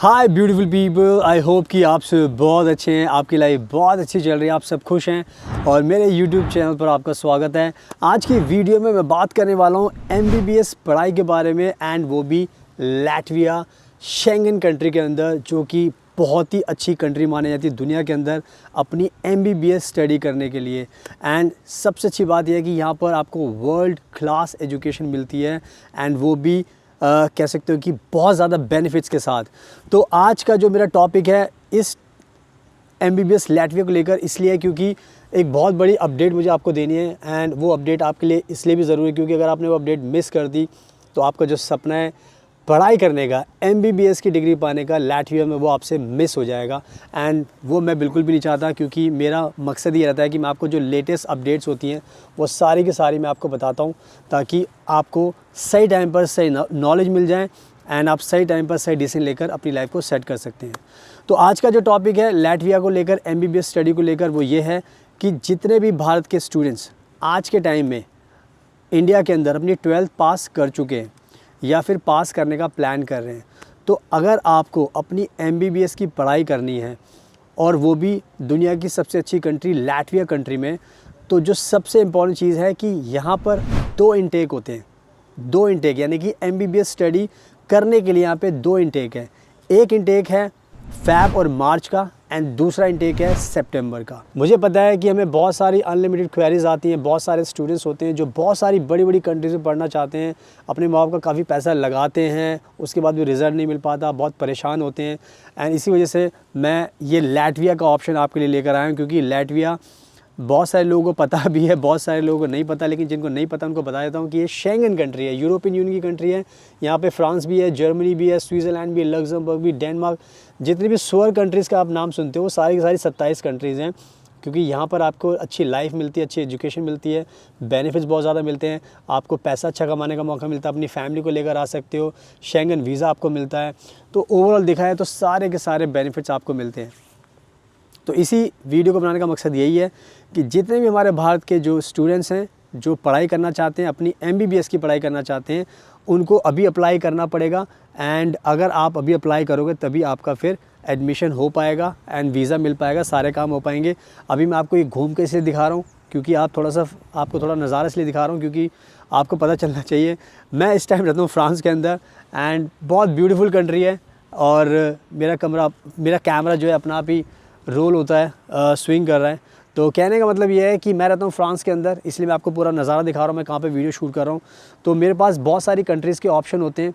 Hi beautiful people, I hope कि आप सब बहुत अच्छे हैं, आपकी लाइफ बहुत अच्छी चल रही है, आप सब खुश हैं और मेरे यूट्यूब चैनल पर आपका स्वागत है। आज की वीडियो में मैं बात करने वाला हूँ MBBS पढ़ाई के बारे में, एंड वो भी लैटविया, शेंगन कंट्री के अंदर, जो कि बहुत ही अच्छी कंट्री मानी जाती है दुनिया के अंदर अपनी MBBS स्टडी करने के लिए। एंड सबसे अच्छी बात यह है कि यहाँ पर आपको वर्ल्ड क्लास एजुकेशन मिलती है, एंड वो भी कह सकते हो कि बहुत ज़्यादा बेनिफिट्स के साथ। तो आज का जो मेरा टॉपिक है इस MBBS लैटविया को लेकर इसलिए क्योंकि एक बहुत बड़ी अपडेट मुझे आपको देनी है, एंड वो अपडेट आपके लिए इसलिए भी ज़रूरी है क्योंकि अगर आपने वो अपडेट मिस कर दी तो आपका जो सपना है पढ़ाई करने का, MBBS की डिग्री पाने का लैटविया में, वो आपसे मिस हो जाएगा। एंड वो मैं बिल्कुल भी नहीं चाहता, क्योंकि मेरा मकसद ये रहता है कि मैं आपको जो लेटेस्ट अपडेट्स होती हैं वो सारी की सारी मैं आपको बताता हूँ, ताकि आपको सही टाइम पर सही नॉलेज मिल जाए एंड आप सही टाइम पर सही डिसीजन लेकर अपनी लाइफ को सेट कर सकते हैं। तो आज का जो टॉपिक है लैटविया को लेकर, MBBS स्टडी को लेकर, वो ये है कि जितने भी भारत के स्टूडेंट्स आज के टाइम में इंडिया के अंदर अपनी 12th पास कर चुके हैं या फिर पास करने का प्लान कर रहे हैं, तो अगर आपको अपनी MBBS की पढ़ाई करनी है और वो भी दुनिया की सबसे अच्छी कंट्री लैटविया कंट्री में, तो जो सबसे इम्पॉर्टेंट चीज़ है कि यहाँ पर 2 इंटेक होते हैं। 2 इंटेक यानी कि MBBS स्टडी करने के लिए यहाँ पे 2 इंटेक है। एक इंटेक है फ़ैब और मार्च का, एंड दूसरा इंटेक है सितंबर का। मुझे पता है कि हमें बहुत सारी अनलिमिटेड क्वेरीज आती हैं, बहुत सारे स्टूडेंट्स होते हैं जो बहुत सारी बड़ी बड़ी कंट्रीज़ में पढ़ना चाहते हैं, अपने माँ बाप का काफ़ी पैसा लगाते हैं, उसके बाद भी रिज़ल्ट नहीं मिल पाता, बहुत परेशान होते हैं। एंड इसी वजह से मैं ये लैटविया का ऑप्शन आपके लिए लेकर आया हूँ, क्योंकि लैटविया बहुत सारे लोगों को पता भी है, बहुत सारे लोगों को नहीं पता, लेकिन जिनको नहीं पता उनको बता देता हूँ कि ये शेंगन कंट्री है, यूरोपियन यूनियन की कंट्री है। यहाँ पे फ्रांस भी है, जर्मनी भी है, स्विट्ज़रलैंड भी है, लग्जमबर्ग भी, डेनमार्क, जितनी भी 16 कंट्रीज़ का आप नाम सुनते हो वो सारी की सारी 27 कंट्रीज़ हैं, क्योंकि यहाँ पर आपको अच्छी लाइफ मिलती है, अच्छी एजुकेशन मिलती है, बेनिफिट्स बहुत ज़्यादा मिलते हैं, आपको पैसा अच्छा कमाने का मौका मिलता है, अपनी फैमिली को लेकर आ सकते हो, शेंगन वीज़ा आपको मिलता है। तो ओवरऑल देखा है तो सारे के सारे बेनिफिट्स आपको मिलते हैं। तो इसी वीडियो को बनाने का मकसद यही है कि जितने भी हमारे भारत के जो स्टूडेंट्स हैं जो पढ़ाई करना चाहते हैं, अपनी MBBS की पढ़ाई करना चाहते हैं, उनको अभी अप्लाई करना पड़ेगा। एंड अगर आप अभी अप्लाई करोगे तभी आपका फिर एडमिशन हो पाएगा एंड वीज़ा मिल पाएगा, सारे काम हो पाएंगे। अभी मैं आपको ये घूम के इसलिए दिखा रहा हूँ क्योंकि आपको थोड़ा नज़ारा इसलिए दिखा रहा हूँ क्योंकि आपको पता चलना चाहिए। मैं इस टाइम रहता हूँ फ्रांस के अंदर, एंड बहुत ब्यूटीफुल कंट्री है, और मेरा कैमरा जो है अपना आप ही रोल होता है, स्विंग कर रहा है। तो कहने का मतलब ये है कि मैं रहता हूँ फ्रांस के अंदर, इसलिए मैं आपको पूरा नज़ारा दिखा रहा हूँ, मैं कहाँ पे वीडियो शूट कर रहा हूँ। तो मेरे पास बहुत सारी कंट्रीज़ के ऑप्शन होते हैं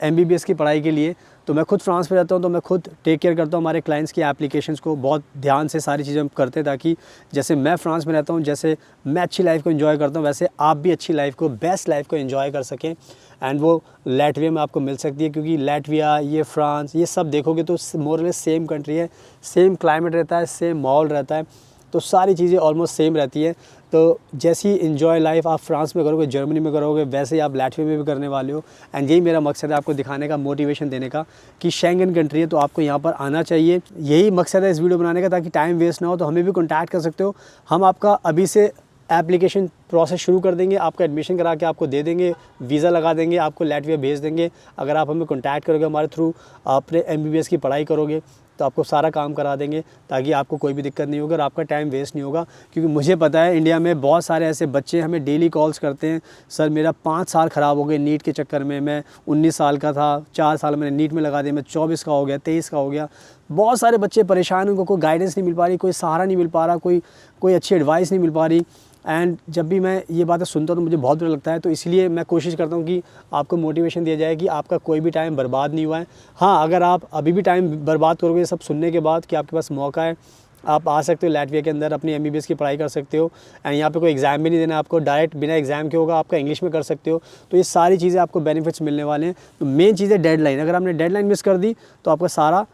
MBBS की पढ़ाई के लिए। तो मैं खुद फ्रांस में रहता हूँ, तो मैं खुद टेक केयर करता हूँ हमारे क्लाइंट्स की एप्लीकेशंस को, बहुत ध्यान से सारी चीज़ें हम करते हैं, ताकि जैसे मैं फ्रांस में रहता हूँ, जैसे मैं अच्छी लाइफ को एंजॉय करता हूँ, वैसे आप भी अच्छी लाइफ को, बेस्ट लाइफ को एंजॉय कर सकें। एंड वो लैटविया में आपको मिल सकती है, क्योंकि लैटविया, ये फ्रांस, ये सब देखोगे तो मोर और लेस सेम कंट्री है, सेम क्लाइमेट रहता है, सेम माहौल रहता है, तो सारी चीज़ें ऑलमोस्ट सेम रहती है। तो जैसी इन्जॉय लाइफ आप फ्रांस में करोगे, जर्मनी में करोगे, वैसे ही आप लैटविया में भी करने वाले हो। एंड यही मेरा मकसद है, आपको दिखाने का, मोटिवेशन देने का कि शेंगन कंट्री है तो आपको यहाँ पर आना चाहिए। यही मकसद है इस वीडियो बनाने का, ताकि टाइम वेस्ट ना हो। तो हमें भी कॉन्टैक्ट कर सकते हो, हम आपका अभी से एप्लीकेशन प्रोसेस शुरू कर देंगे, आपका एडमिशन करा के आपको दे देंगे, वीज़ा लगा देंगे, आपको लैटविया भेज देंगे। अगर आप हमें कॉन्टैक्ट करोगे, हमारे थ्रू अपने MBBS की पढ़ाई करोगे, तो आपको सारा काम करा देंगे, ताकि आपको कोई भी दिक्कत नहीं होगी और आपका टाइम वेस्ट नहीं होगा। क्योंकि मुझे पता है इंडिया में बहुत सारे ऐसे बच्चे हमें डेली कॉल्स करते हैं, सर मेरा 5 साल ख़राब हो गए नीट के चक्कर में, मैं 19 साल का था, 4 साल मैंने नीट में लगा दिया, मैं 24 का हो गया, 23 का हो गया। बहुत सारे बच्चे परेशान हैं, उनको कोई गाइडेंस नहीं मिल पा रही, कोई सहारा नहीं मिल पा रहा, कोई अच्छी एडवाइस नहीं मिल पा रही। एंड जब भी मैं ये बातें सुनता हूँ तो मुझे बहुत बुरा लगता है। तो इसलिए मैं कोशिश करता हूँ कि आपको मोटिवेशन दिया जाए कि आपका कोई भी टाइम बर्बाद नहीं हुआ है। हाँ, अगर आप अभी भी टाइम बर्बाद करोगे सब सुनने के बाद कि आपके पास मौका है, आप आ सकते हो लैटविया के अंदर, अपनी MBBS की पढ़ाई कर सकते हो। एंड यहाँ पे कोई एग्ज़ाम भी नहीं देना आपको, डायरेक्ट बिना एग्ज़ाम के होगा, आपका इंग्लिश में कर सकते हो। तो ये सारी चीज़ें आपको बेनिफिट्स मिलने वाले हैं। तो मेन चीज़ है डेडलाइन, अगर आपने डेडलाइन मिस कर दी तो आपका सारा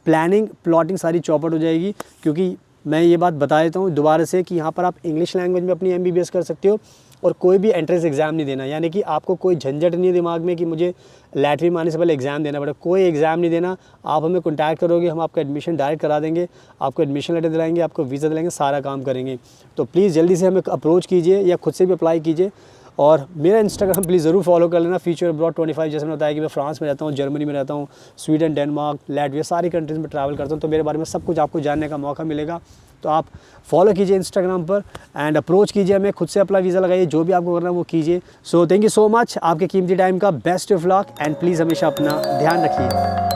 प्लानिंग प्लॉटिंग सारी चौपट हो जाएगी। क्योंकि मैं ये बात बता देता हूँ दोबारा से कि यहाँ पर आप इंग्लिश लैंग्वेज में अपनी MBBS कर सकते हो और कोई भी एंट्रेंस एग्ज़ाम नहीं देना, यानी कि आपको कोई झंझट नहीं है दिमाग में कि मुझे लैटवी में आने से पहले एग्ज़ाम देना पड़े। कोई एग्ज़ाम नहीं देना, आप हमें कॉन्टैक्ट करोगे, हम आपका एडमिशन डायरेक्ट करा देंगे, आपको एडमिशन लेटर दिलाएंगे, आपको वीज़ा दिलाएंगे, सारा काम करेंगे। तो प्लीज़ जल्दी से हमें अप्रोच कीजिए या खुद से भी अप्लाई कीजिए। और मेरा इंस्टाग्राम प्लीज़ ज़रूर फॉलो कर लेना, फ्यूचर अब्रॉड 25। जैसे मैंने बताया कि मैं फ्रांस में रहता हूँ, जर्मनी में रहता हूँ, स्वीडन, डेनमार्क, लैटविया, सारी कंट्रीज़ में ट्रैवल करता हूँ। तो मेरे बारे में सब कुछ आपको जानने का मौका मिलेगा। तो आप फॉलो कीजिए इंस्टाग्राम पर एंड अप्रोच कीजिए हमें, खुद से अप्लाई वीज़ा लगाइए, जो भी आपको करना है वो कीजिए। So thank you so much, आपके कीमती टाइम का best of luck and please हमेशा अपना ध्यान रखिए।